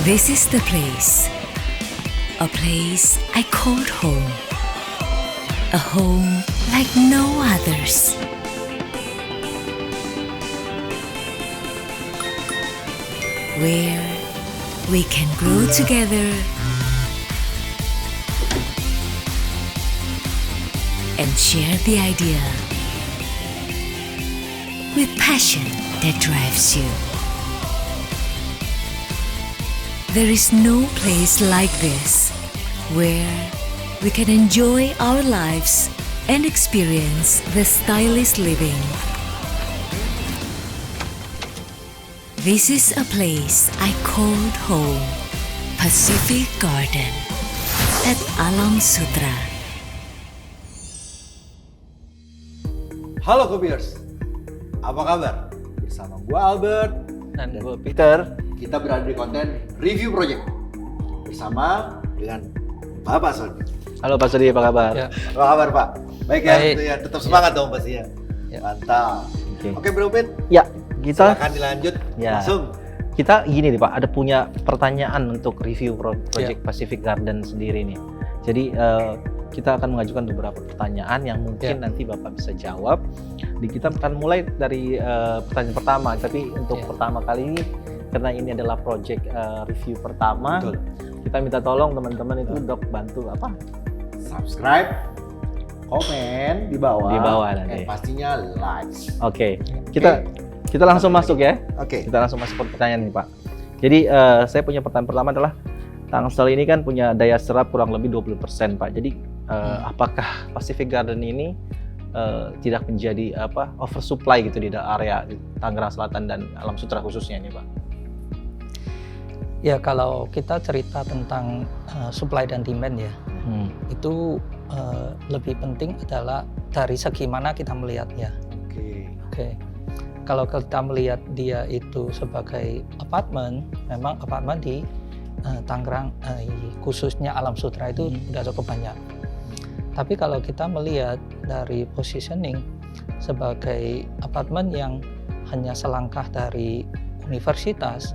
This is the place. A place I called home. A home like no others. Where we can grow together and share the idea with passion that drives you. There is no place like this where we can enjoy our lives and experience the stylish living. This is a place I called home, Pacific Garden at Alam Sutera. Halo Kopiers, apa kabar? Bersama gue Albert Dan gue Peter. Kita berada di konten Review Project bersama dengan Bapak Sony. Halo Pak Sudi, apa kabar? Ya. Apa kabar Pak? Baik ya, Baik. gitu ya. Tetap semangat dong pastinya. Ya. Mantap. Oke. Oke Bro Pit, Ya, kita silakan dilanjut Ya. langsung. kita gini nih Pak, ada punya pertanyaan untuk review Project Pacific Garden sendiri nih. Jadi kita akan mengajukan beberapa pertanyaan yang mungkin nanti Bapak bisa jawab. Kita akan mulai dari pertanyaan pertama, tapi untuk pertama kali ini karena ini adalah project review pertama, Betul. kita minta tolong teman-teman itu Dok bantu apa? Subscribe, komen di bawah, nanti. dan pastinya like. Oke, kita langsung masuk ya. Oke. Kita langsung masuk ke pertanyaan nih Pak. Jadi saya punya pertanyaan pertama adalah Tangsel ini kan punya daya serap kurang lebih 20% Pak. Jadi apakah Pacific Garden ini tidak menjadi oversupply gitu di area Tangerang Selatan dan Alam Sutera khususnya ini Pak? Ya, kalau kita cerita tentang supply dan demand ya, itu lebih penting adalah dari segi mana kita melihatnya. Oke. Kalau kita melihat dia itu sebagai apartemen, memang apartemen di Tangerang, khususnya Alam Sutera itu udah cukup banyak. Tapi kalau kita melihat dari positioning sebagai apartemen yang hanya selangkah dari universitas,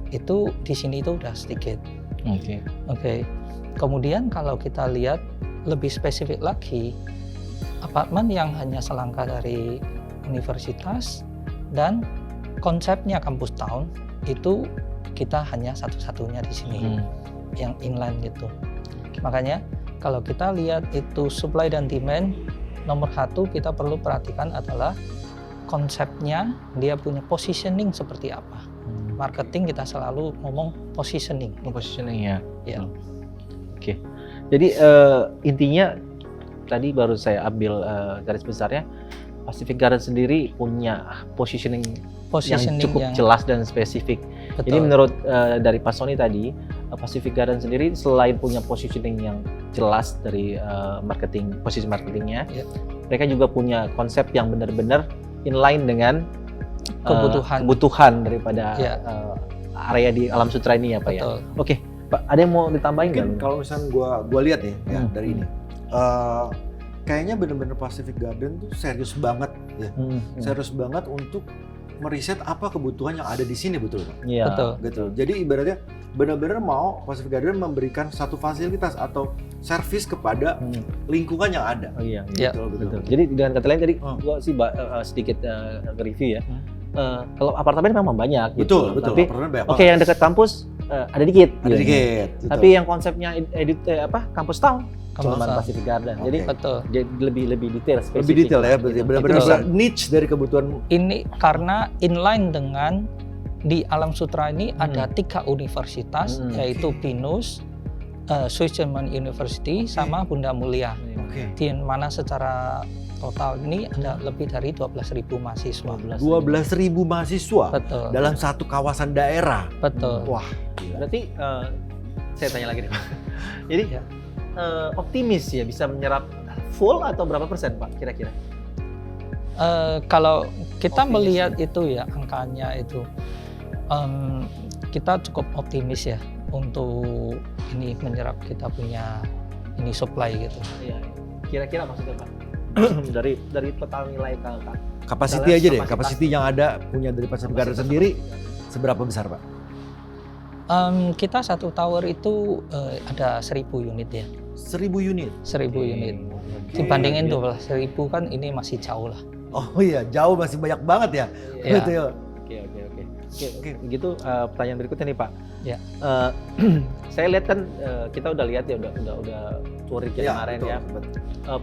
itu di sini itu udah sedikit. Oke. Kemudian kalau kita lihat lebih spesifik lagi, apartemen yang hanya selangkah dari universitas dan konsepnya kampus town itu kita hanya satu-satunya di sini yang inline gitu. Makanya kalau kita lihat itu supply dan demand, nomor satu kita perlu perhatikan adalah konsepnya, dia punya positioning seperti apa. Marketing kita selalu ngomong positioning. Positioning ya. Ya. Oke. Jadi intinya tadi baru saya ambil garis besarnya, Pacific Garden sendiri punya positioning yang cukup jelas dan spesifik. Betul. Jadi menurut dari Pak Sony tadi, Pacific Garden sendiri selain punya positioning yang jelas dari posisi marketingnya, mereka juga punya konsep yang benar-benar inline dengan kebutuhan daripada area di Alam Sutera ini ya Pak. Betul. Ya. Oke, Pak, ada yang mau ditambahin Mungkin nggak? kalau misalnya gua lihat nih ya dari ini, kayaknya bener-bener Pacific Garden tuh serius banget ya, serius banget untuk meriset apa kebutuhan yang ada di sini, betul Pak? Iya. Betul. Gitu. Jadi ibaratnya benar-benar mau Pacific Garden memberikan satu fasilitas atau servis kepada lingkungan yang ada. Oh iya. Ya. Betul. Jadi dengan kata lain tadi gua sih sedikit review ya. Kalau apartemen memang banyak gitu. Betul. Tapi Apartemen banyak oke, yang dekat kampus ada dikit. Ada gitu. dikit. Tapi yang konsepnya kampus town cuma Town. Pacific Garden. Jadi Betul. lebih detail, spesifik. Lebih detail ya, gitu. benar-benar niche dari kebutuhan. Ini karena inline dengan di Alam Sutera ini ada 3 universitas, yaitu BINUS, Swiss German University, sama Bunda Mulia. Oke. Di mana secara total ini ada lebih dari 12.000 mahasiswa. 12.000 mahasiswa Betul. dalam satu kawasan daerah. Betul. Wah, gila. Berarti saya tanya lagi nih Pak. Jadi optimis ya bisa menyerap full atau berapa persen Pak kira-kira? Kalau kita Optimis melihat itu ya angkanya itu, kita cukup optimis ya untuk ini menyerap kita punya ini supply gitu. Iya. Kira-kira maksudnya Pak? dari total nilai Kapasiti aja deh, kapasitas. kapasiti yang ada punya dari Pacific Garden sendiri seberapa besar Pak? Kita satu tower itu ada 1.000 unit ya. 1.000 unit? 1.000 unit. Dibandingin 12.000 kan ini masih jauh lah. Oh iya, jauh, masih banyak banget ya. Ya. Gitu ya. Oke, begitu pertanyaan berikutnya nih Pak. Ya. Saya lihat kan kita udah lihat ya, udah touring kemarin betul, ya. betul.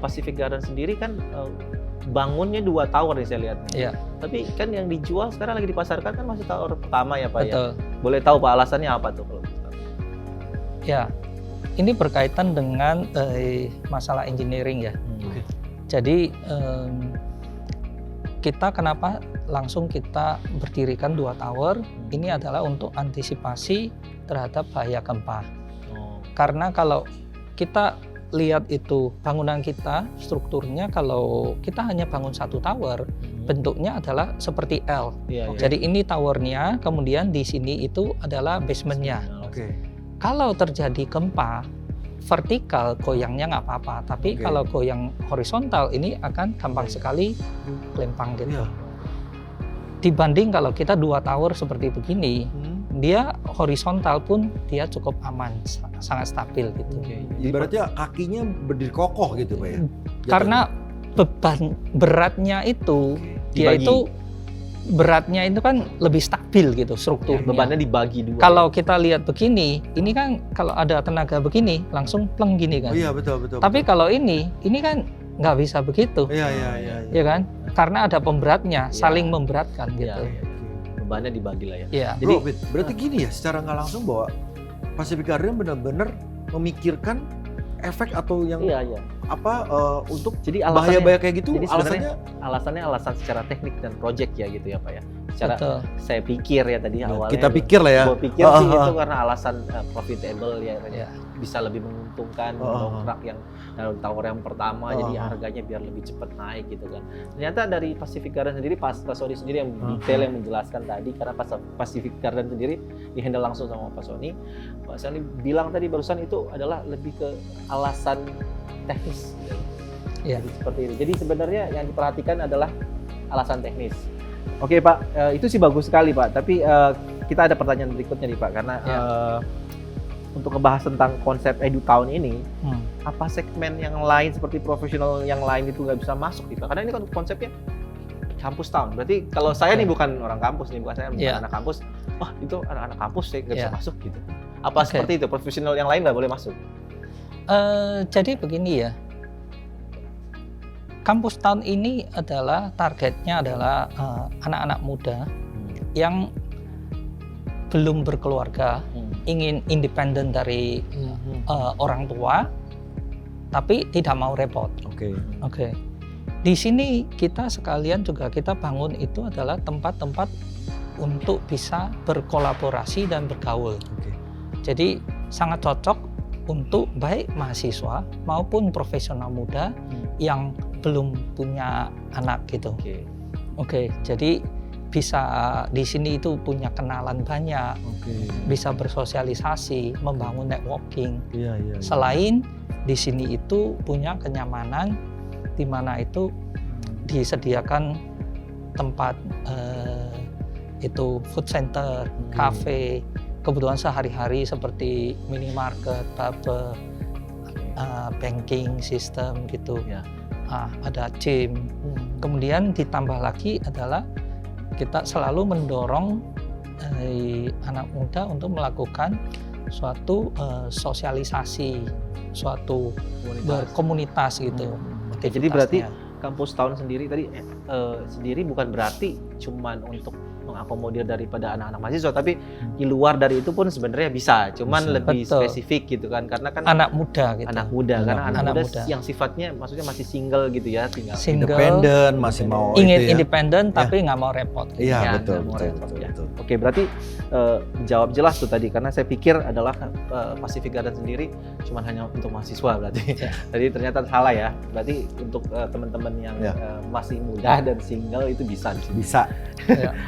Pacific Garden sendiri kan bangunnya 2 tower nih saya lihat. Iya. Tapi kan yang dijual sekarang lagi dipasarkan kan masih tower pertama ya Pak. Betul. Ya. Boleh tahu Pak alasannya apa tuh kalau? Ya, ini berkaitan dengan masalah engineering ya. Jadi kita kenapa langsung kita berdirikan 2 tower? Ini adalah untuk antisipasi terhadap bahaya gempa. Karena kalau kita lihat itu bangunan kita, strukturnya kalau kita hanya bangun 1 tower, bentuknya adalah seperti L. Jadi ini towernya, kemudian di sini itu adalah basementnya. Kalau terjadi gempa vertikal, goyangnya nggak apa-apa, tapi kalau goyang horizontal ini akan gampang sekali kelempang gitu. Dibanding kalau kita 2 tower seperti begini, dia horizontal pun dia cukup aman, sangat stabil gitu. Jadi berarti kakinya berdiri kokoh gitu Pak ya? Karena beban beratnya itu, dia itu beratnya itu kan lebih stabil gitu strukturnya. Bebannya dibagi 2. Kalau kita lihat begini, ini kan kalau ada tenaga begini langsung pleng gini kan. Oh iya betul. Tapi kalau ini kan nggak bisa begitu. Iya kan? Karena ada pemberatnya, saling memberatkan gitu. Bebannya dibagi lah ya. Iya. Jadi berarti gini ya, secara nggak langsung bahwa Pacific Garden benar-benar memikirkan efek atau yang untuk jadi bahaya-bahaya kayak gitu. Jadi alasannya alasan secara teknik dan project ya gitu ya Pak ya. Secara saya pikir ya tadi awalnya. Kita pikir lah ya. Gue pikir sih itu karena alasan profitable ya. Bisa lebih menguntungkan dongkrak yang tower yang pertama, jadi harganya biar lebih cepat naik gitu kan. Ternyata dari Pacific Garden sendiri, Pak Sony sendiri yang detail yang menjelaskan tadi, karena Pacific Garden sendiri dihandle langsung sama Pak Sony. Pak Sony bilang tadi barusan itu adalah lebih ke alasan teknis. Jadi seperti ini. Jadi sebenarnya yang diperhatikan adalah alasan teknis. Oke Pak, itu sih bagus sekali Pak. Tapi kita ada pertanyaan berikutnya nih Pak, karena untuk ngebahas tentang konsep EduTown ini, apa segmen yang lain seperti profesional yang lain itu nggak bisa masuk gitu? Karena ini kan konsepnya kampus town. Berarti kalau saya nih bukan orang kampus nih, bukan saya bukan anak kampus, itu anak-anak kampus saya nggak bisa masuk gitu. Apa seperti itu? Profesional yang lain nggak boleh masuk? Jadi begini ya, kampus town ini adalah targetnya adalah anak-anak muda yang belum berkeluarga, ingin independen dari orang tua, tapi tidak mau repot. Oke. Di sini kita sekalian juga kita bangun itu adalah tempat-tempat untuk bisa berkolaborasi dan bergaul. Jadi sangat cocok untuk baik mahasiswa maupun profesional muda yang belum punya anak gitu. Jadi bisa di sini itu punya kenalan banyak, bisa bersosialisasi, membangun networking. Selain di sini itu punya kenyamanan, di mana itu disediakan tempat itu food center, cafe, kebutuhan sehari-hari seperti minimarket, barber, banking system gitu. Ada gym. Kemudian ditambah lagi adalah kita selalu mendorong anak muda untuk melakukan suatu sosialisasi, suatu berkomunitas gitu. Jadi berarti kampus town sendiri tadi sendiri bukan berarti cuman untuk mengakomodir daripada anak-anak mahasiswa, tapi di luar dari itu pun sebenarnya bisa, cuman lebih spesifik gitu kan, karena kan anak muda gitu. Karena anak muda yang sifatnya maksudnya masih single gitu ya, tinggal independen, masih mau ingin independen tapi nggak mau repot. Iya betul. Oke, berarti jawab jelas tuh tadi, karena saya pikir adalah Pacific Garden sendiri cuman hanya untuk mahasiswa berarti. Jadi ternyata salah ya. Berarti untuk teman-teman yang masih muda dan single itu bisa.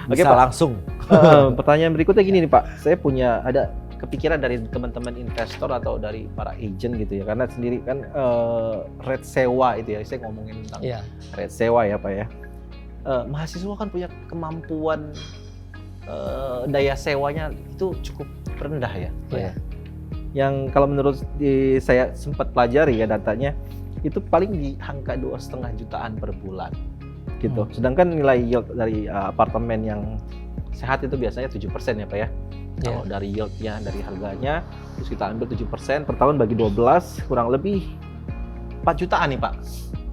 Oke Pak, langsung. Pertanyaan berikutnya gini nih Pak, saya punya ada kepikiran dari teman-teman investor atau dari para agent gitu ya, karena sendiri kan rate sewa itu ya, saya ngomongin tentang rate sewa ya Pak ya. Mahasiswa kan punya kemampuan daya sewanya itu cukup rendah ya. Iya. Yang kalau menurut saya sempat pelajari ya datanya itu paling di angka 2,5 jutaan per bulan gitu. Sedangkan nilai yield dari apartemen yang sehat itu biasanya 7% ya Pak ya. Kalau dari yieldnya, dari harganya, terus kita ambil 7% per tahun bagi 12, kurang lebih 4 jutaan nih Pak.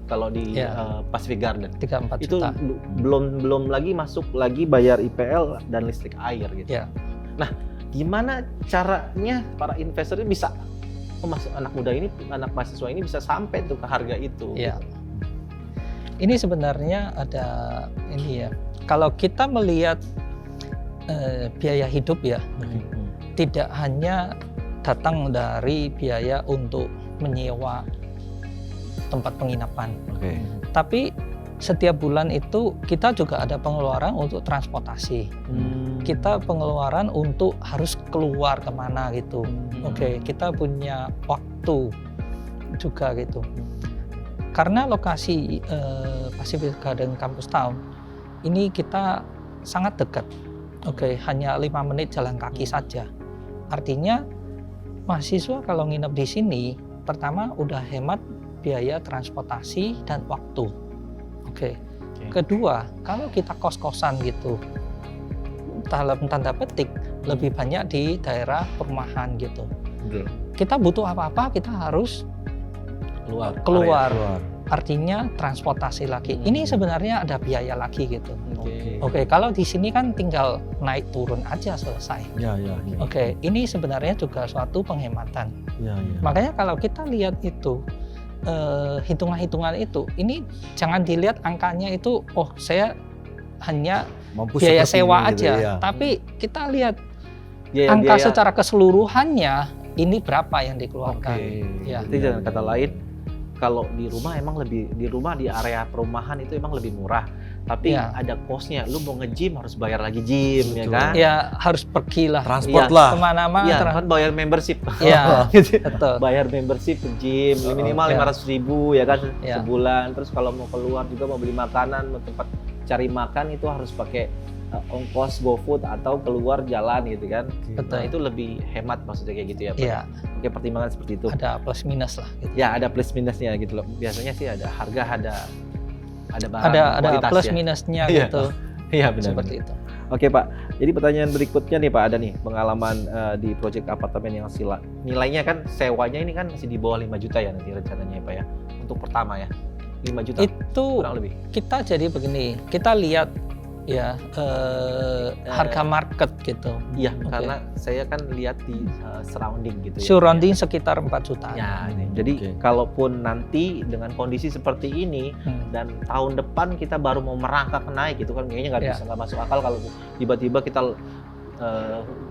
Kalau di Pacific Garden 3-4 itu juta. belum lagi masuk lagi bayar IPL dan listrik air gitu. Ya. Nah, gimana caranya para investor ini bisa anak muda ini, anak mahasiswa ini bisa sampai tuh ke harga itu? Ya. Ini sebenarnya ada ini ya. Kalau kita melihat biaya hidup ya, tidak hanya datang dari biaya untuk menyewa tempat penginapan. Tapi setiap bulan itu kita juga ada pengeluaran untuk transportasi. Kita pengeluaran untuk harus keluar kemana gitu. Kita punya waktu juga gitu. Karena lokasi Pacific Garden Campus Town ini kita sangat dekat. Hanya 5 menit jalan kaki saja. Artinya mahasiswa kalau nginep di sini, pertama udah hemat biaya transportasi dan waktu. Kedua, kalau kita kos-kosan gitu, dalam tanda petik lebih banyak di daerah perumahan gitu. Kita butuh apa-apa kita harus keluar. Artinya transportasi lagi. Ini sebenarnya ada biaya lagi gitu. Kalau di sini kan tinggal naik turun aja selesai. Ini sebenarnya juga suatu penghematan. Makanya kalau kita lihat itu hitungan-hitungan itu, ini jangan dilihat angkanya itu, saya hanya mampu biaya sewa gitu, aja. Tapi kita lihat angka secara keseluruhannya ini berapa yang dikeluarkan. Jadi dengan kata lain, kalau di rumah emang di area perumahan itu emang lebih murah. Tapi ada cost-nya, lu mau nge-gym harus bayar lagi gym. Ya kan? Ya harus pergilah. Transport lah. Kemana-mana. Iya, kan bayar membership. Iya, betul. Bayar membership ke gym, minimal 500.000 ya kan sebulan. Terus kalau mau keluar juga mau beli makanan, mau tempat cari makan itu harus pakai ongkos GoFood atau keluar jalan gitu kan. Betul. Nah, itu lebih hemat maksudnya kayak gitu ya Pak. Iya. Oke, pertimbangan seperti itu. Ada plus minus lah gitu. Ya, ada plus minusnya gitu loh. Biasanya sih ada harga, ada barang ada kualitas plus ya. Minusnya Iya. gitu. Iya benar. Seperti itu. Oke Pak, jadi pertanyaan berikutnya nih Pak, ada nih pengalaman di proyek apartemen yang nilainya kan sewanya ini kan masih di bawah 5 juta ya nanti rencananya ya Pak ya, untuk pertama ya 5 juta itu kurang lebih. Kita jadi begini, kita lihat ya harga market gitu. Iya, karena saya kan lihat di surrounding gitu ya. Surrounding sekitar 4 juta. Ya, jadi kalaupun nanti dengan kondisi seperti ini dan tahun depan kita baru mau merangkak naik gitu kan kayaknya nggak masuk akal kalau tiba-tiba kita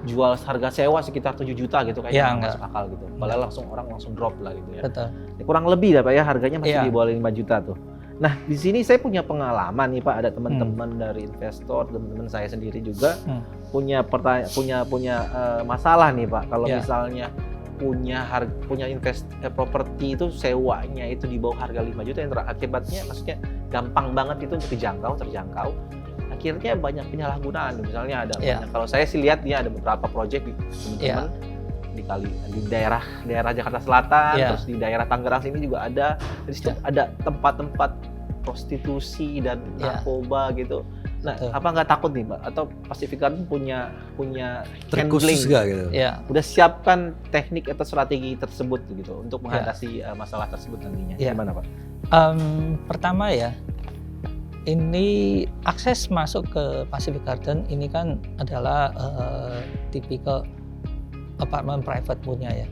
jual harga sewa sekitar 7 juta gitu kayaknya nggak masuk akal gitu. Malah orang langsung drop lah gitu ya. Betul. Ya, kurang lebih dah Pak ya, harganya masih di bawah 5 juta tuh. Nah, di sini saya punya pengalaman nih Pak, ada teman-teman dari investor, teman-teman saya sendiri juga punya masalah nih Pak. Kalau misalnya punya properti itu sewanya itu di bawah harga 5 juta yang akibatnya maksudnya gampang banget itu untuk terjangkau. Akhirnya banyak penyalahgunaan. Misalnya ada banyak, kalau saya sih lihat dia ada beberapa proyek teman-teman di daerah Jakarta Selatan, terus di daerah Tangerang sini juga ada. Di situ ada tempat-tempat prostitusi dan narkoba gitu. Nah, apa nggak takut nih Pak? Atau Pacific Garden punya trik khusus nggak gitu? Udah siapkan teknik atau strategi tersebut gitu untuk mengatasi masalah tersebut nantinya? Gimana Pak? Pertama ya, ini akses masuk ke Pacific Garden ini kan adalah tipikal apartemen private punya ya.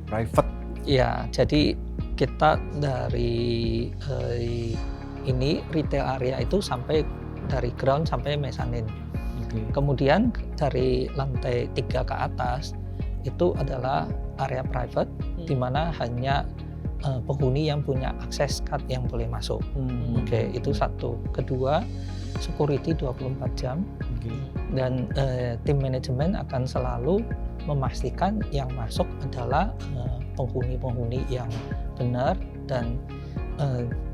Private. Ya, jadi kita dari ini retail area itu sampai dari ground sampai mezanin. Kemudian dari lantai 3 ke atas itu adalah area private di mana hanya penghuni yang punya akses card yang boleh masuk. Itu satu. Kedua, security 24 jam. Dan tim manajemen akan selalu memastikan yang masuk adalah penghuni-penghuni yang benar dan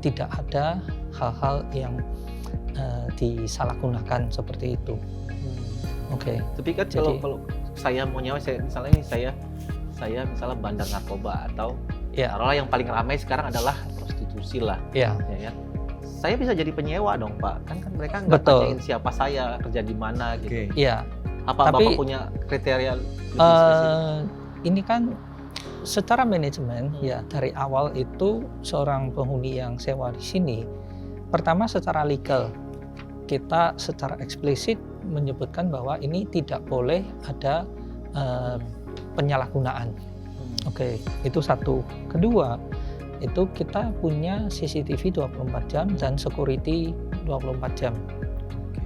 tidak ada hal-hal yang disalahgunakan seperti itu. Tapi kan kalau saya mau nyewa, saya misalnya bandar narkoba atau taruhlah yang paling ramai sekarang adalah prostitusi lah. Ya kan? Saya bisa jadi penyewa dong Pak, kan mereka nggak tanyain siapa saya, kerja di mana gitu. Iya. Apa Tapi, Bapak punya kriteria lebih spesifik? Ini kan secara manajemen ya dari awal itu seorang penghuni yang sewa di sini, pertama secara legal kita secara eksplisit menyebutkan bahwa ini tidak boleh ada penyalahgunaan. Oke, itu satu. Kedua, itu kita punya CCTV 24 jam dan security 24 jam.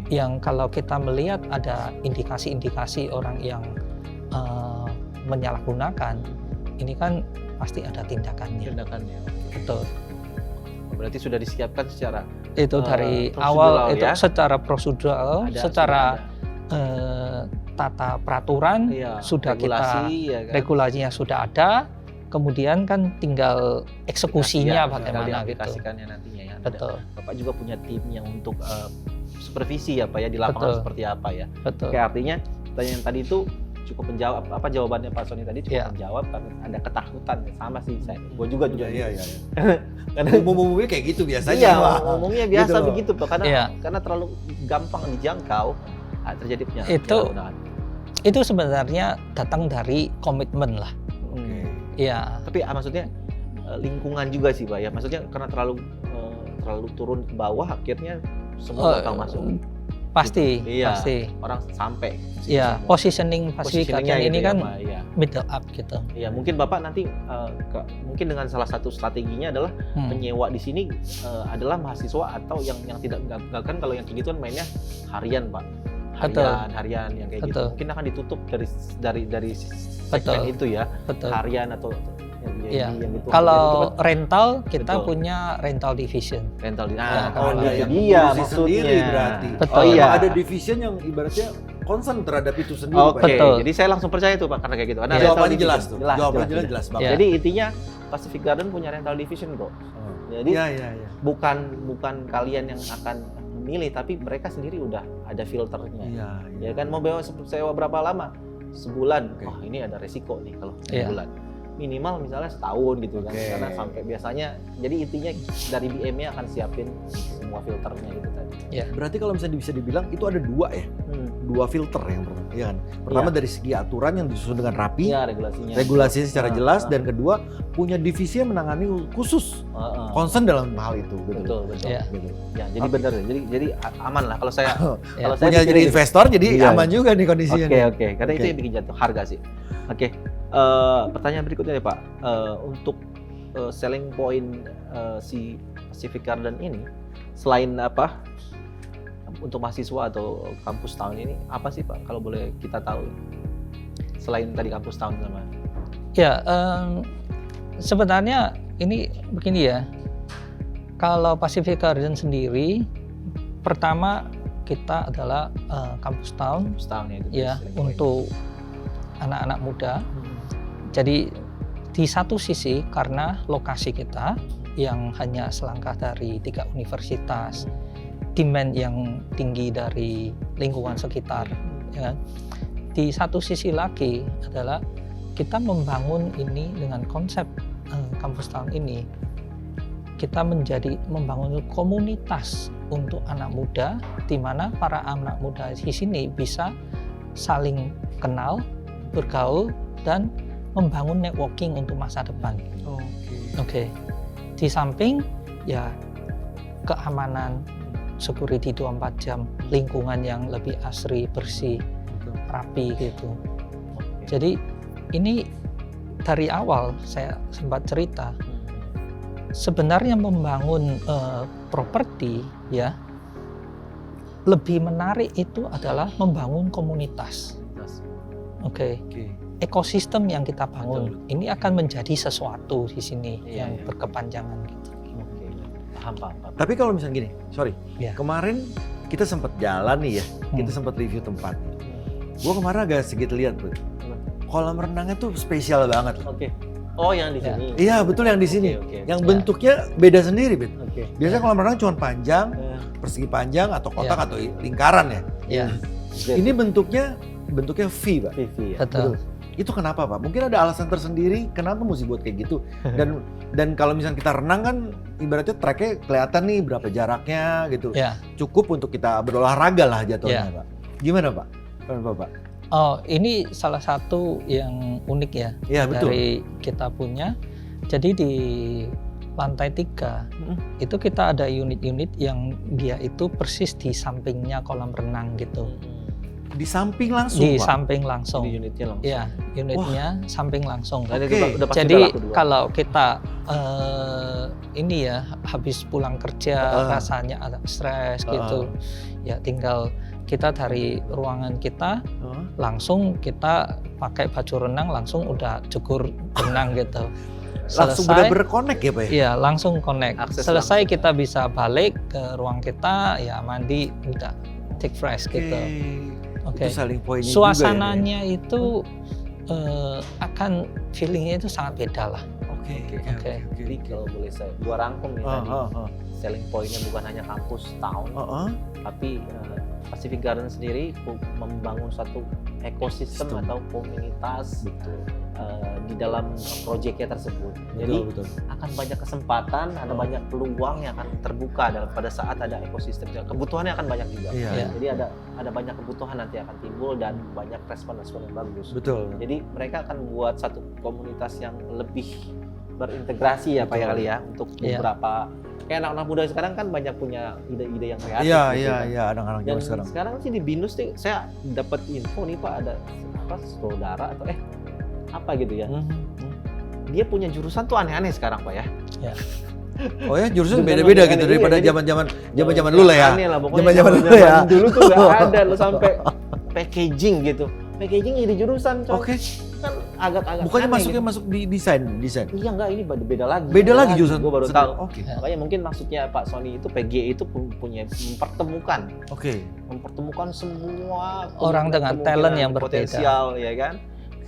Yang kalau kita melihat ada indikasi-indikasi orang yang menyalahgunakan, ini kan pasti ada tindakannya. Betul. Berarti sudah disiapkan secara itu dari awal itu ya? Secara prosedural, secara tata peraturan sudah regulasi, kita ya kan? Regulasinya sudah ada, kemudian kan tinggal eksekusinya bagaimana gitu. Nantinya ya. Betul. Bapak juga punya tim yang untuk supervisi ya Pak ya di lapangan seperti apa ya. Betul. Kayak artinya pertanyaan tadi itu cukup menjawab jawabannya Pak Sony tadi cukup menjawab, tapi ada ketakutan sama sih saya. Gue juga. Iya. Karena umumnya kayak gitu biasanya. Iya, umumnya biasa gitu begitu Pak, karena terlalu gampang dijangkau terjadi penyalahgunaan. Itu sebenarnya datang dari komitmen lah. Iya. Tapi maksudnya lingkungan juga sih Pak ya. Maksudnya karena terlalu turun ke bawah akhirnya semua bakal masuk. Pasti, gitu. pasti. Orang sampai. Iya, positioning Guardian ini kan middle up gitu. Iya, mungkin Bapak nanti mungkin dengan salah satu strateginya adalah penyewa di sini adalah mahasiswa atau yang tidak kan kalau yang kayak gitu kan mainnya harian Pak. Harian yang kayak gitu. Mungkin akan ditutup dari segmen itu ya. Betul. Harian atau yang gitu. Kalau rental kita punya rental division. Rental dia maksudnya berarti. Betul. Ada division yang ibaratnya concern terhadap itu sendiri. Betul. Jadi saya langsung percaya tuh Pak karena kayak gitu. Jawabannya jelas tuh. Jawabannya jelas banget. Jadi intinya Pacific Garden punya rental division kok. Jadi bukan kalian yang akan memilih, tapi mereka sendiri udah ada filternya. Ya kan mau sewa berapa lama? Sebulan. Wah ini ada resiko nih kalau sebulan. Minimal misalnya setahun gitu kan, karena sampai biasanya jadi intinya dari BM-nya akan siapin semua filternya gitu tadi. Berarti kalau misalnya bisa dibilang itu ada dua ya, dua filter yang pertama, ya kan? Pertama dari segi aturan yang disusun dengan rapi, regulasinya secara jelas, dan kedua punya divisi yang menangani khusus concern dalam hal itu, betul. Gitu. Ya, jadi benar, jadi aman lah kalau saya kalau punya saya jadi investor jadi aman juga nih kondisinya. Oke, karena itu yang bikin jatuh harga sih. Oke. Pertanyaan berikutnya ya Pak, untuk selling point si Pacific Garden ini selain apa untuk mahasiswa atau kampus tahun ini apa sih Pak kalau boleh kita tahu selain tadi kampus tahun sama? Ya sebenarnya ini begini ya, kalau Pacific Garden sendiri pertama kita adalah kampus tahun ya untuk anak-anak muda. Jadi di satu sisi karena lokasi kita yang hanya selangkah dari 3 universitas, demand yang tinggi dari lingkungan sekitar, ya. Di satu sisi lagi adalah kita membangun ini dengan konsep kampus tahun ini, kita membangun komunitas untuk anak muda, di mana para anak muda di sini bisa saling kenal, bergaul, dan membangun networking untuk masa depan. Oke. Di samping ya keamanan, security 24 jam, lingkungan yang lebih asri, bersih, rapi gitu. Jadi ini dari awal saya sempat cerita, sebenarnya membangun properti ya lebih menarik itu adalah membangun komunitas. Oke. Ekosistem yang kita bangun ini akan menjadi sesuatu di sini yang berkepanjangan gitu. Paham. Tapi kalau misalnya gini, kemarin kita sempat jalan nih ya, kita sempat review tempat. Gua kemarin agak sedikit lihat bro, kolam renangnya tuh spesial banget. Oh yang di sini? Iya betul yang di sini, yang bentuknya beda sendiri bet. Biasanya kolam renang cuma panjang, persegi panjang atau kotak atau lingkaran ya. Ini bentuknya bentuknya V, Pak. V ya. Betul. Itu kenapa, Pak? Mungkin ada alasan tersendiri kenapa mesti buat kayak gitu. Dan kalau misalnya kita renang kan ibaratnya tracknya kelihatan nih berapa jaraknya gitu. Ya. Cukup untuk kita berolahraga lah jatuhnya, Pak. Gimana, Pak? Kenapa, Pak? Oh, ini salah satu yang unik ya, Betul. dari kita punya. Jadi di lantai 3 itu kita ada unit-unit yang dia itu persis di sampingnya kolam renang gitu. Di samping langsung, Di Pak? samping langsung. Di unitnya langsung. Ya, unitnya samping langsung. Jadi Jadi kalau kita ini ya habis pulang kerja rasanya ada stres gitu, ya tinggal kita dari ruangan kita langsung kita pakai baju renang langsung udah cukur renang gitu. Langsung benar-benar connect ya, Pak? Iya, langsung connect. Akses Selesai langsung. kita bisa balik ke ruang kita, ya mandi udah take fresh gitu. Oke. Itu selling point-nya Suasananya juga ya? itu akan feelingnya itu sangat beda lah. Oke. Jadi kalau boleh gua rangkum nih tadi. Selling point-nya bukan hanya kampus town, tapi Pacific Garden sendiri membangun satu ekosistem atau komunitas di dalam proyeknya tersebut. Jadi akan banyak kesempatan, ada banyak peluang yang akan terbuka pada saat ada ekosistem. Kebutuhannya akan banyak juga. Jadi ada banyak kebutuhan nanti akan timbul dan banyak respon-respon yang bagus. Betul. Jadi mereka akan membuat satu komunitas yang lebih berintegrasi ya Pak ya kali ya untuk beberapa kayak anak-anak muda sekarang kan banyak punya ide-ide yang kreatif. Iya, anak-anak Dan zaman sekarang sih di BINUS nih saya dapat info nih Pak, ada saudara atau apa gitu ya. Dia punya jurusan tuh aneh-aneh sekarang Pak ya. Oh ya, jurusan beda-beda gitu daripada zaman dulu lah ya. Aneh lah pokoknya. Zaman dulu ya. Dulu tuh nggak ada lo sampai packaging gitu. Packaging jadi jurusan coy. Oke. Kan agak-agak Bukannya aneh masuknya gitu. masuk di desain. Iya enggak, ini beda lagi. Beda lagi jurusan. Gue baru tahu. Oke. Makanya mungkin maksudnya Pak Sony itu PG itu punya mempertemukan. Oke. Mempertemukan semua Orang dengan talent yang berbeda. Potensial ya kan.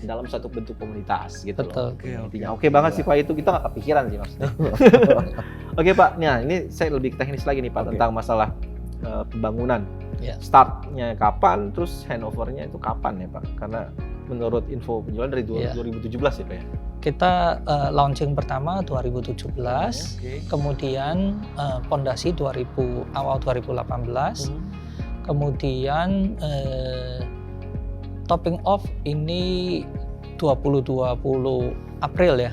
Dalam satu bentuk komunitas gitu. Betul. Intinya oke banget sih Pak, itu kita nggak kepikiran sih maksudnya. Oke Pak, nah ini saya lebih teknis lagi nih Pak tentang masalah pembangunan. Startnya kapan, terus handovernya itu kapan ya Pak? Karena menurut info penjualan dari 2017 ya Pak ya? Kita launching pertama 2017, kemudian pondasi awal 2018, kemudian topping off ini 2020 April ya.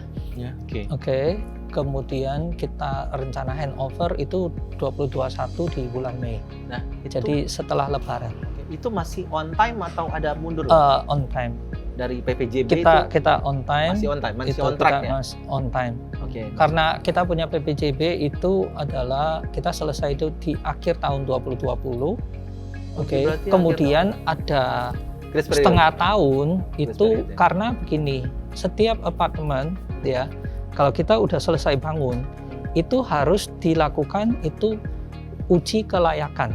Oke. Kemudian kita rencana handover itu 2021 di bulan Mei. Nah, jadi setelah Lebaran. Itu masih on time atau ada mundur? On time. Dari PPJB kita on time. Masih on time, masih itu on track ya? On time. Karena kita punya PPJB itu adalah kita selesai itu di akhir tahun 2020. Kemudian ada setengah tahun itu karena begini, setiap apartemen ya, kalau kita udah selesai bangun, itu harus dilakukan itu uji kelayakan.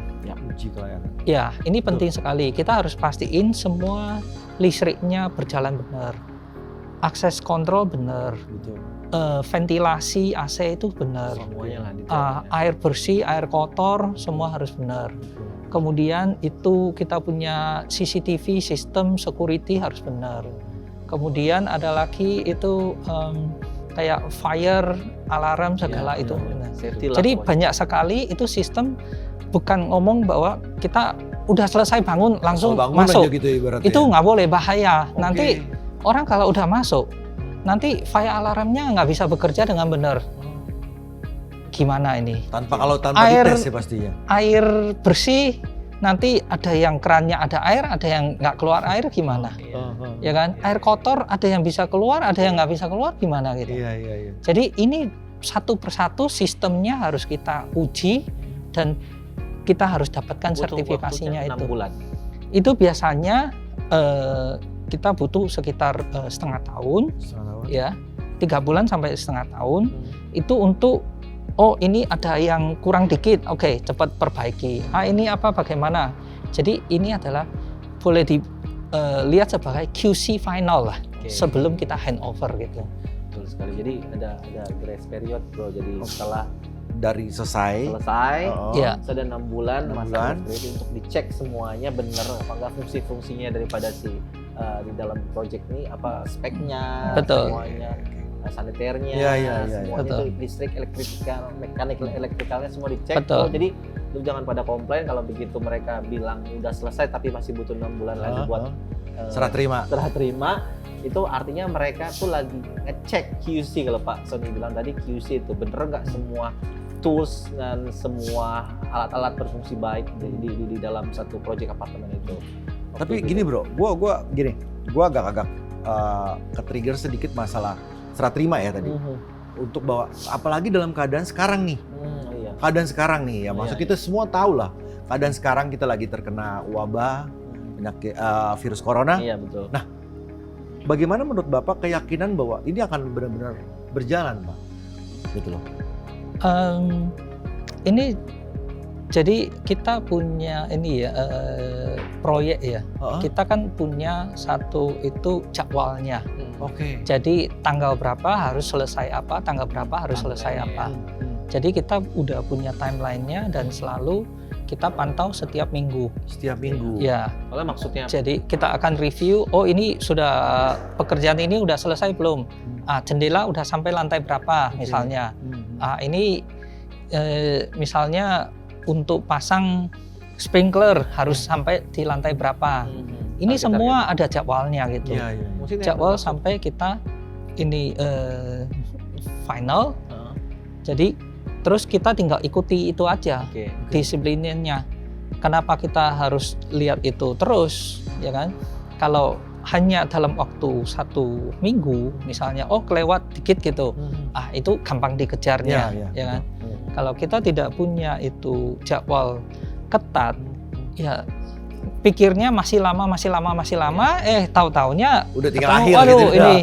Uji kelayakan. Ya, ini penting sekali. Kita harus pastiin semua listriknya berjalan benar, akses kontrol benar, ventilasi AC itu benar, air bersih, air kotor semua harus benar. Kemudian itu kita punya CCTV, sistem security harus benar. Kemudian ada lagi itu kayak fire, alarm segala itu benar. Jadi banyak sekali itu sistem, bukan ngomong bahwa kita udah selesai bangun langsung masuk. Gitu itu nggak boleh, bahaya. Nanti orang kalau udah masuk, nanti fire alarmnya nggak bisa bekerja dengan benar. Gimana ini? Tanpa dites ya pastinya. Air bersih, nanti ada yang kerannya ada air, ada yang nggak keluar air, gimana? Ya kan? Air kotor ada yang bisa keluar, ada yang nggak bisa keluar, gimana gitu? Iya. Jadi ini satu persatu sistemnya harus kita uji dan kita harus dapatkan sertifikasinya itu. 6 bulan. Itu biasanya kita butuh sekitar setengah tahun, ya 3 bulan sampai setengah tahun. Itu untuk ini ada yang kurang dikit, oke, cepat perbaiki. Ini apa, bagaimana? Jadi ini adalah boleh dilihat sebagai QC final lah, sebelum kita handover gitu. Betul sekali. Jadi ada grace period bro. Jadi setelah dari selesai. Ya. Sudah 6 bulan masa review untuk dicek semuanya benar apa enggak fungsi-fungsinya daripada di dalam project ini apa speknya, semuanya, saniternya, semuanya itu listrik, elektrikalnya semua dicek. Jadi lu jangan pada komplain kalau begitu mereka bilang udah selesai tapi masih butuh 6 bulan lagi buat serah terima. Itu artinya mereka tuh lagi ngecek QC, kalau Pak Sony bilang tadi QC itu bener nggak semua tools dan semua alat-alat berfungsi baik di dalam satu proyek apartemen itu. Tapi gini bro, gua agak ke-trigger sedikit masalah serah terima ya tadi. Untuk bahwa apalagi dalam keadaan sekarang nih. Keadaan sekarang nih ya, maksud kita semua tahu lah. Keadaan sekarang kita lagi terkena wabah penyakit virus corona. Iya betul. Nah, bagaimana menurut Bapak keyakinan bahwa ini akan benar-benar berjalan, Pak? Gitu loh. Ini jadi kita punya ini ya proyek ya. Kita kan punya satu itu jadwalnya. Jadi tanggal berapa harus selesai apa, tanggal berapa harus selesai apa. Jadi kita udah punya timeline-nya dan selalu kita pantau setiap minggu. Setiap minggu. Ya. Kalau maksudnya. Jadi kita akan review. Oh ini sudah pekerjaan ini udah selesai belum? Jendela udah sampai lantai berapa misalnya? Ini misalnya untuk pasang sprinkler harus sampai di lantai berapa? Ini semua ada jadwalnya gitu. Jadwal sampai kita ini final. Jadi terus kita tinggal ikuti itu aja disiplinnya. Kenapa kita harus lihat itu terus, ya kan? Kalau hanya dalam waktu 1 minggu, misalnya, kelewat dikit gitu, itu gampang dikejarnya, ya kan? Kalau kita tidak punya itu jadwal ketat, ya pikirnya masih lama, tahu-taunya udah tinggal akhir gitu. Ini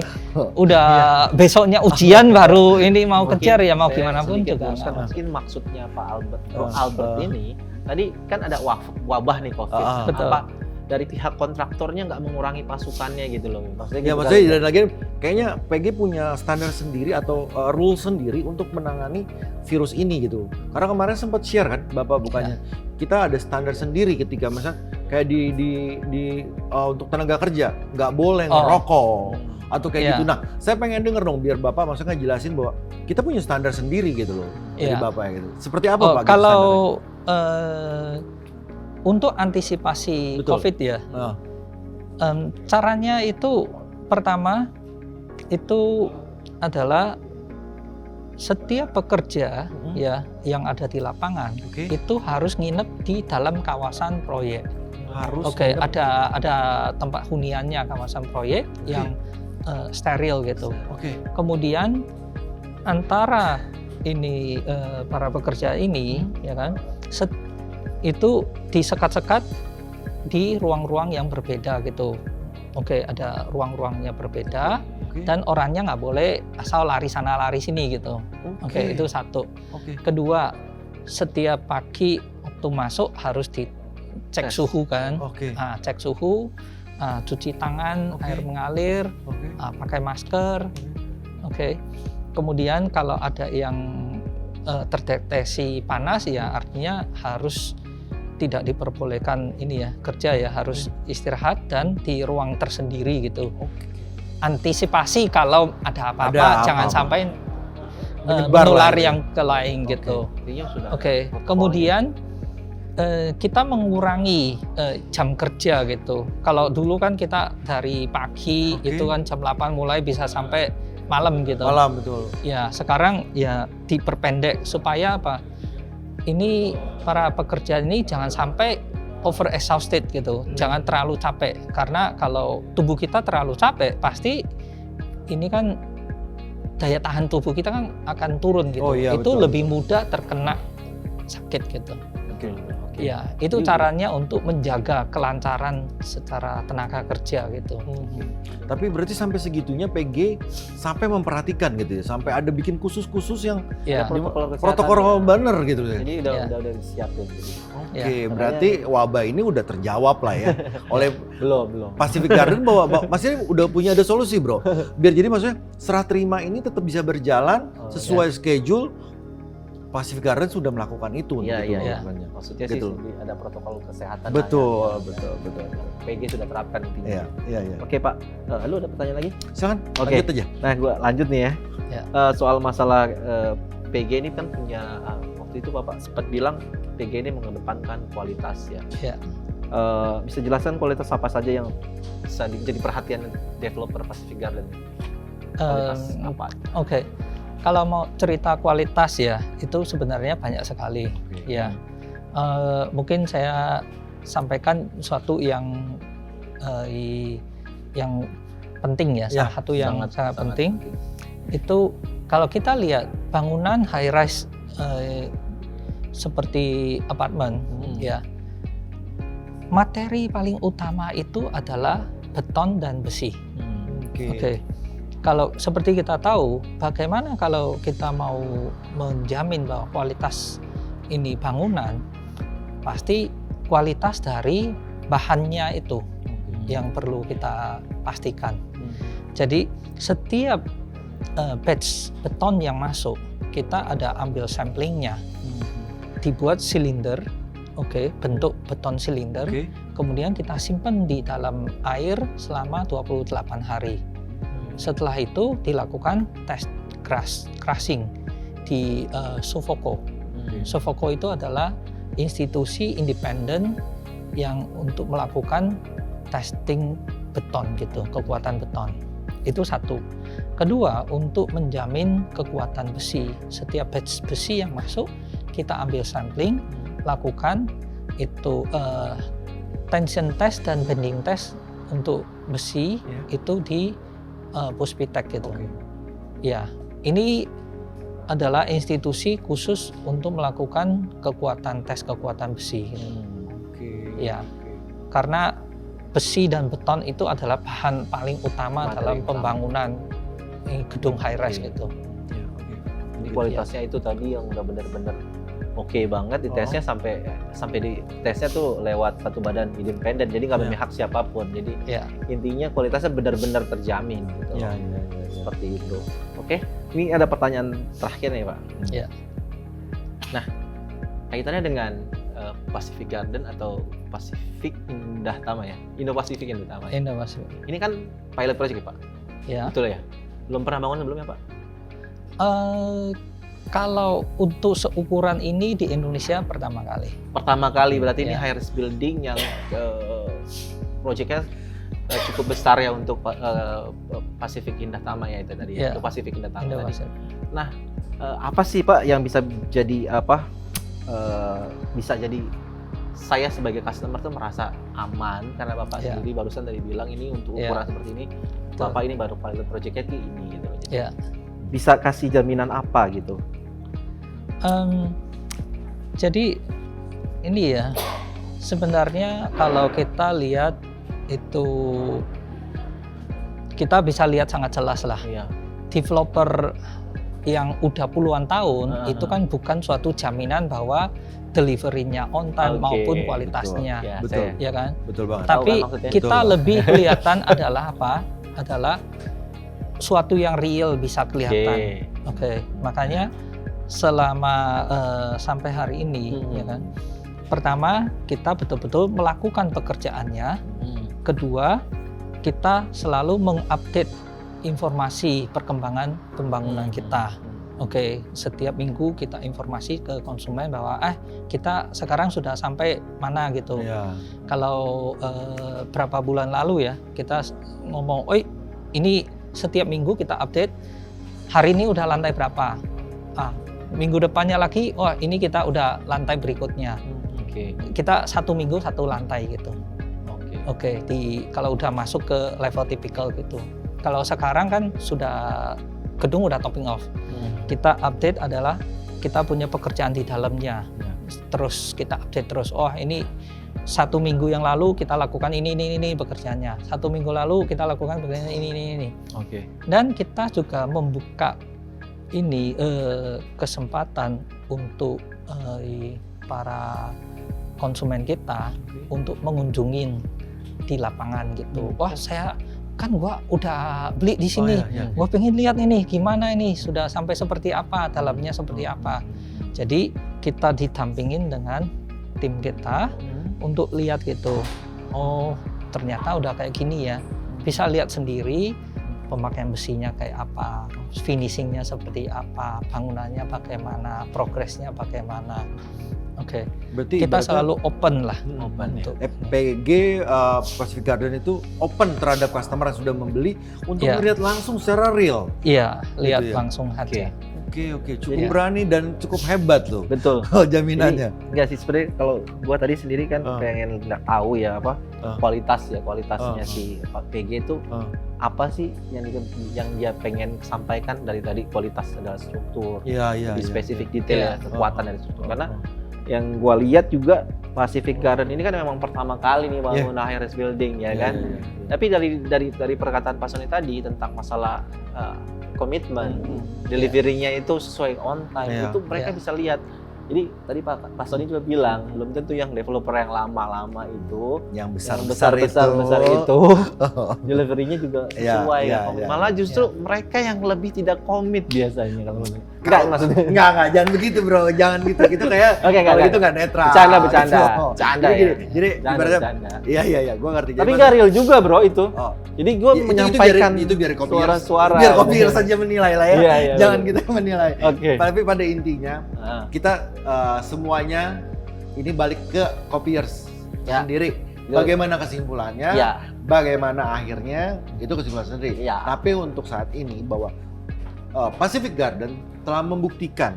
udah besoknya ujian baru ini mau kejar ya mau gimana pun juga. Mungkin maksudnya Pak Albert ini tadi kan ada wabah nih COVID. Apa dari pihak kontraktornya nggak mengurangi pasukannya gitu loh? Maksudnya dan lagi kayaknya PG punya standar sendiri atau rule sendiri untuk menangani virus ini gitu. Karena kemarin sempat share kan Bapak bukannya kita ada standar sendiri ketika misalnya kayak di untuk tenaga kerja nggak boleh ngerokok atau kayak gitu. Nah, saya pengen denger dong biar Bapak maksudnya jelasin bahwa kita punya standar sendiri gitu loh dari Bapak gitu. Seperti apa Pak? Kalau untuk antisipasi COVID ya, caranya itu pertama itu adalah setiap pekerja ya yang ada di lapangan itu harus nginep di dalam kawasan proyek. Ada tempat huniannya kawasan proyek yang steril gitu. Kemudian antara ini para pekerja ini ya kan itu disekat-sekat di ruang-ruang yang berbeda gitu. Ada ruang-ruangnya berbeda dan orangnya nggak boleh asal lari sana lari sini gitu. Itu satu. Kedua, setiap pagi waktu masuk harus dicek suhu kan. Cek suhu, cuci tangan, air mengalir, pakai masker. Kemudian kalau ada yang terdeteksi panas ya artinya harus tidak diperbolehkan ini ya kerja ya, harus istirahat dan di ruang tersendiri gitu. Antisipasi kalau ada apa-apa jangan sampai menular yang ke lain gitu. Kemudian kita mengurangi jam kerja gitu. Kalau dulu kan kita dari pagi itu kan jam 8 mulai bisa sampai malam gitu. Malam betul. Ya, sekarang ya diperpendek supaya apa? Ini para pekerja ini jangan sampai over exhausted gitu. Jangan terlalu capek karena kalau tubuh kita terlalu capek pasti ini kan daya tahan tubuh kita kan akan turun gitu. Itu betul, lebih mudah terkena sakit gitu. Ya, itu caranya untuk menjaga kelancaran secara tenaga kerja gitu. Tapi berarti sampai segitunya PG sampai memperhatikan gitu ya, sampai ada bikin khusus-khusus yang protokol bener gitu ya. Jadi udah disiapin gitu. Berarti wabah ini udah terjawab lah ya oleh belum Pacific Garden bahwa maksudnya udah punya ada solusi bro. Biar jadi maksudnya serah terima ini tetap bisa berjalan sesuai schedule. Pacific Garden sudah melakukan itu. Iya. Maksudnya gitu. Sih ada protokol kesehatan. Betul. PG sudah terapkan intinya. Iya. Oke Pak, lu ada pertanyaan lagi? Silakan. Oke. Lanjut aja. Nah, gua lanjut nih ya. Soal masalah PG ini kan punya waktu itu Bapak sempat bilang PG ini mengedepankan kualitas ya. Iya. Bisa jelaskan kualitas apa saja yang bisa jadi perhatian developer Pacific Garden? Kualitas apa? Oke. Kalau mau cerita kualitas ya, itu sebenarnya banyak sekali. Ya, mungkin saya sampaikan suatu yang penting ya. Salah satu yang sangat penting itu kalau kita lihat bangunan high rise seperti apartemen, ya, materi paling utama itu adalah beton dan besi. Oke. Kalau seperti kita tahu, bagaimana kalau kita mau menjamin bahwa kualitas ini bangunan, pasti kualitas dari bahannya itu yang perlu kita pastikan. Jadi setiap batch beton yang masuk, kita ada ambil samplingnya, dibuat silinder, bentuk beton silinder, kemudian kita simpan di dalam air selama 28 hari. Setelah itu dilakukan tes crushing di Sofoco. Sofoco itu adalah institusi independen yang untuk melakukan testing beton gitu, kekuatan beton. Itu satu. Kedua, untuk menjamin kekuatan besi. Setiap batch besi yang masuk, kita ambil sampling, lakukan itu tension test dan bending test untuk besi itu di Puspitek gitu. Ya, ini adalah institusi khusus untuk melakukan tes kekuatan besi. Ya, karena besi dan beton itu adalah bahan paling utama dalam pembangunan gedung high rise gitu. Jadi kualitasnya itu tadi yang udah benar-benar oke banget di tesnya sampai di tesnya tuh lewat satu badan independen, jadi nggak memihak siapapun. Jadi intinya kualitasnya benar-benar terjamin gitu. Seperti itu. Oke, ini ada pertanyaan terakhir nih Pak. Nah, kaitannya dengan Pacific Garden atau Pacific Indah Tama ya? Indo-Pacific Indah Tama. Indo-Pacific. Ini kan pilot project ya Pak? Ya. Betul ya? Belum pernah bangun sebelumnya Pak? Kalau untuk seukuran ini di Indonesia pertama kali. Pertama kali berarti ini high rise building yang proyeknya cukup besar ya untuk Pacific Indah Tama ya itu tadi. Untuk Pacific Indah Tama tadi. Nah, apa sih Pak yang bisa jadi bisa jadi saya sebagai customer tuh merasa aman karena Bapak sendiri barusan tadi bilang ini untuk ukuran seperti ini. Bapak ini baru pilot proyeknya ini gitu. Bisa kasih jaminan apa gitu? Jadi ini ya, sebenarnya kalau kita lihat itu kita bisa lihat sangat jelas lah. Developer yang udah puluhan tahun itu kan bukan suatu jaminan bahwa delivery-nya on time maupun kualitasnya. Betul. Ya kan? Betul banget. Tapi kita lebih kelihatan adalah apa? Adalah suatu yang real bisa kelihatan. Makanya selama sampai hari ini ya kan. Pertama, kita betul-betul melakukan pekerjaannya. Kedua, kita selalu mengupdate informasi perkembangan pembangunan kita. Setiap minggu kita informasi ke konsumen bahwa kita sekarang sudah sampai mana gitu. Kalau berapa bulan lalu ya kita ngomong, ini setiap minggu kita update, hari ini udah lantai berapa. Minggu depannya lagi, ini kita udah lantai berikutnya. Kita satu minggu satu lantai gitu. Kalau udah masuk ke level tipikal gitu. Kalau sekarang kan sudah gedung udah topping off. Kita update adalah kita punya pekerjaan di dalamnya. Terus kita update terus. Ini satu minggu yang lalu kita lakukan ini pekerjaannya. Satu minggu lalu kita lakukan pekerjaan ini. Dan kita juga membuka ini kesempatan untuk para konsumen kita untuk mengunjungin di lapangan gitu. Gua udah beli di sini. Gua pengen lihat ini gimana ini sudah sampai seperti apa, dalamnya seperti apa. Jadi kita didampingin dengan tim kita untuk lihat gitu. Oh, ternyata udah kayak gini ya. Bisa lihat sendiri pemakaian besinya kayak apa, finishingnya seperti apa, bangunannya bagaimana, progresnya bagaimana. Oke. Kita selalu open lah. Open untuk PG Pacific Garden itu open terhadap customer yang sudah membeli untuk melihat langsung secara real. Iya, lihat gitu langsung aja. Oke, cukup berani dan cukup hebat loh. Betul. Jaminannya. Jadi, enggak sih sebenarnya kalau gua tadi sendiri kan pengen nggak tahu ya apa kualitasnya si PG itu apa sih yang dia pengen sampaikan dari tadi kualitas adalah struktur. Lebih spesifik detail ya kekuatan dari struktur. Karena yang gua lihat juga Pacific Garden ini kan memang pertama kali nih bangun high-rise building ya kan. Tapi dari perkataan Pak Sony tadi tentang masalah komitmen, delivery-nya itu sesuai on time, itu mereka bisa lihat. Jadi tadi Pak Sony juga bilang belum tentu yang developer yang lama-lama itu, yang besar itu, delivery-nya juga sesuai. Malah justru mereka yang lebih tidak komit biasanya kalau enggak maksudnya. Enggak, jangan begitu bro, jangan gitu. Kita kayak kalau gitu enggak netral. Bercanda ya. Jadi ibaratnya iya, gua ngerti. Tapi enggak real juga bro itu. Jadi gua menyampaikan itu biar suara-suara. Biar kopier saja menilai lah ya. Jangan kita menilai. Oke. Tapi pada intinya kita semuanya ini balik ke copiers sendiri. Bagaimana kesimpulannya? Bagaimana akhirnya? Itu kesimpulan sendiri. Tapi untuk saat ini bahwa Pacific Garden telah membuktikan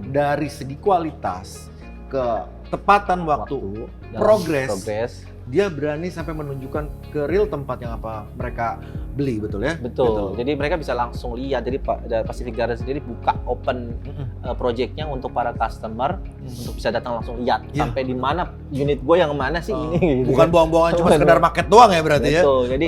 dari segi kualitas, ketepatan waktu, progres, dia berani sampai menunjukkan ke real tempat yang apa mereka beli, betul ya? Betul. Jadi mereka bisa langsung lihat. Jadi Pacific Garden sendiri buka open project-nya untuk para customer untuk bisa datang langsung lihat sampai di mana unit gue yang mana sih ini. Gitu. Bukan buang-buangan cuma sekedar market doang ya berarti ya? Betul. Jadi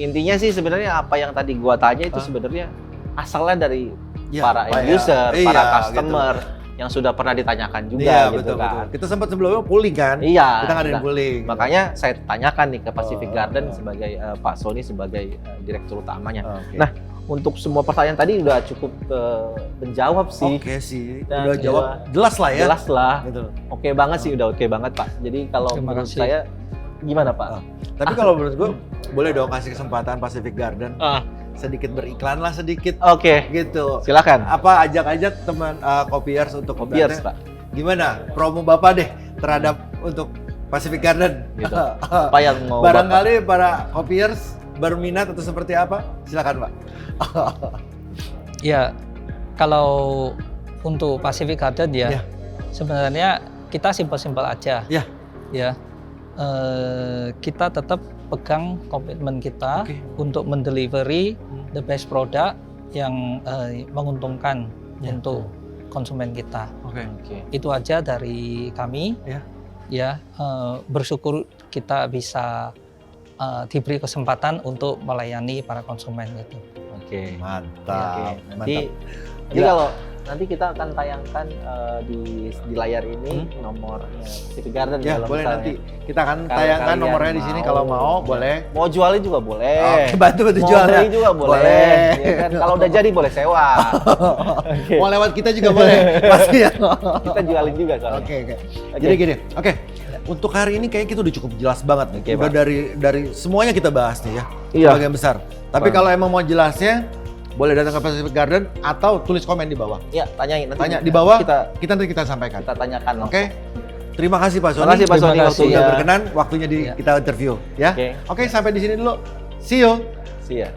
intinya sih sebenarnya apa yang tadi gua tanya itu sebenarnya asalnya dari para end user, para customer. Gitu. Yang sudah pernah ditanyakan juga gitu kan. Kita sempat sebelumnya polling kan? Iya. Kita ngadain polling. Makanya saya tanyakan nih ke Pacific Garden sebagai Pak Sony sebagai direktur utamanya. Nah, untuk semua pertanyaan tadi udah cukup menjawab sih. Oke sih. Udah jawab jelas lah ya. Jelas lah. Oke banget sih, udah oke banget Pak. Jadi kalau menurut saya gimana Pak? Tapi kalau menurut gue boleh dong kasih kesempatan Pacific Garden. Sedikit beriklan lah sedikit. Oke. Gitu. Silakan. Apa ajak-ajak teman kopiers untuk kopiers, Pak. Gimana promo Bapak deh terhadap untuk Pacific Garden? Gitu. Apa yang mau barangkali Bapak? Para kopiers berminat atau seperti apa? Silakan, Pak. Ya, kalau untuk Pacific Garden sebenarnya kita simpel-simpel aja. Kita tetap pegang komitmen kita untuk mendelivery the best product yang menguntungkan untuk konsumen kita. Itu aja dari kami. Bersyukur kita bisa diberi kesempatan untuk melayani para konsumen itu. Mantap. Jadi kalau nanti kita akan tayangkan di layar ini nomor Pacific Garden. Boleh nanti kita akan tayangkan nomornya di sini kalau mau, boleh. Mau jualin juga boleh. Bantu jualnya. Mau beli juga boleh. Ya kan? Kalau udah jadi boleh sewa. Mau lewat kita juga boleh. Pasti ya. Kita jualin juga soalnya. Oke. Jadi gini. Untuk hari ini kayaknya kita udah cukup jelas banget nih. Udah dari semuanya kita bahas nih ya. Sebagian besar. Tapi kalau emang mau jelasnya boleh datang ke Pacific Garden atau tulis komen di bawah. Tanyain nanti. Tanya di bawah, kita sampaikan. Kita tanyakan. Terima kasih Pak Sony. Terima kasih Pak Sony waktunya berkenan, waktunya kita interview ya. Oke, sampai di sini dulu. See you. See ya.